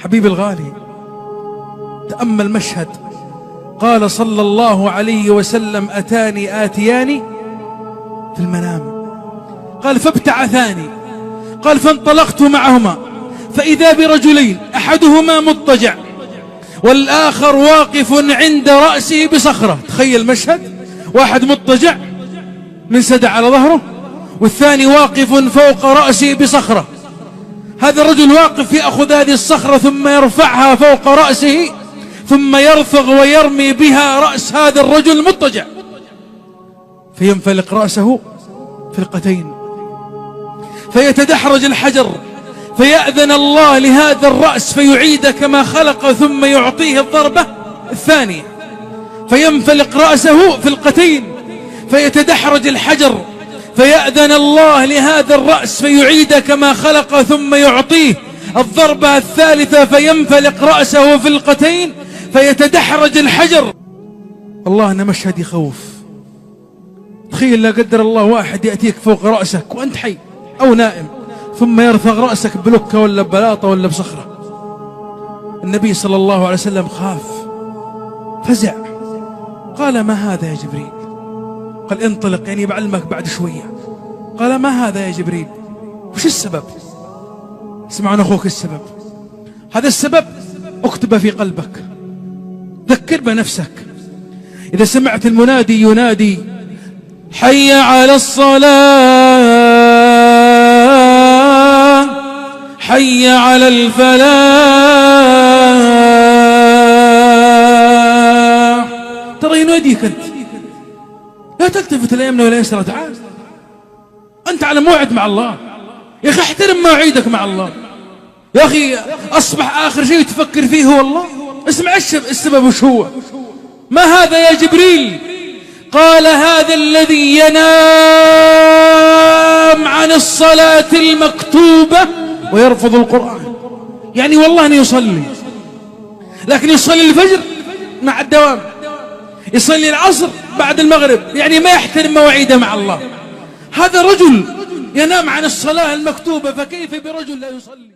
حبيبي الغالي، تأمل مشهد. قال صلى الله عليه وسلم: أتاني آتيان في المنام، قال فابتعثاني، قال فانطلقت معهما فإذا برجلين أحدهما مضطجع والآخر واقف عند رأسه بصخرة. تخيل مشهد، واحد مضطجع من سدع على ظهره، والثاني واقف فوق رأسه بصخرة. هذا الرجل واقف يأخذ هذه الصخرة ثم يرفعها فوق رأسه، ثم يرفغ ويرمي بها رأس هذا الرجل المضطجع، فينفلق رأسه فلقتين، فيتدحرج الحجر، فيأذن الله لهذا الرأس فيعيد كما خلق، ثم يعطيه الضربة الثانية، فينفلق رأسه فلقتين، فيتدحرج الحجر، فيأذن الله لهذا الرأس فيعيد كما خلق، ثم يعطيه الضربة الثالثة، فينفلق رأسه فلقتين، فيتدحرج الحجر. الله أنا مشهد يخوف. تخيل لا قدر الله واحد يأتيك فوق رأسك وأنت حي أو نائم، ثم يرفع رأسك بلكة ولا ببلاطة ولا بصخرة. النبي صلى الله عليه وسلم خاف، فزع، قال: ما هذا يا جبريل؟ قال: انطلق، يعني بعلمك بعد شوية. قال: ما هذا يا جبريل؟ وش السبب؟ اسمعون أخوك، السبب هذا السبب اكتب في قلبك، ذكر بنفسك. إذا سمعت المنادي ينادي: حي على الصلاة، حي على الفلاح، ترى يناديك أنت، لا تلتفت لا يمنى ولا يسرى، تعال أنت على موعد مع الله. يا أخي احترم مواعيدك مع الله. يا أخي أصبح آخر شيء تفكر فيه هو الله. اسمع السبب وش هو. ما هذا يا جبريل؟ قال: هذا الذي ينام عن الصلاة المكتوبة ويرفض القرآن. يعني والله أنه يصلي، لكن يصلي الفجر مع الدوام، يصلي العصر بعد المغرب، يعني ما يحترم مواعيده مع الله. هذا رجل ينام عن الصلاة المكتوبة، فكيف برجل لا يصلي؟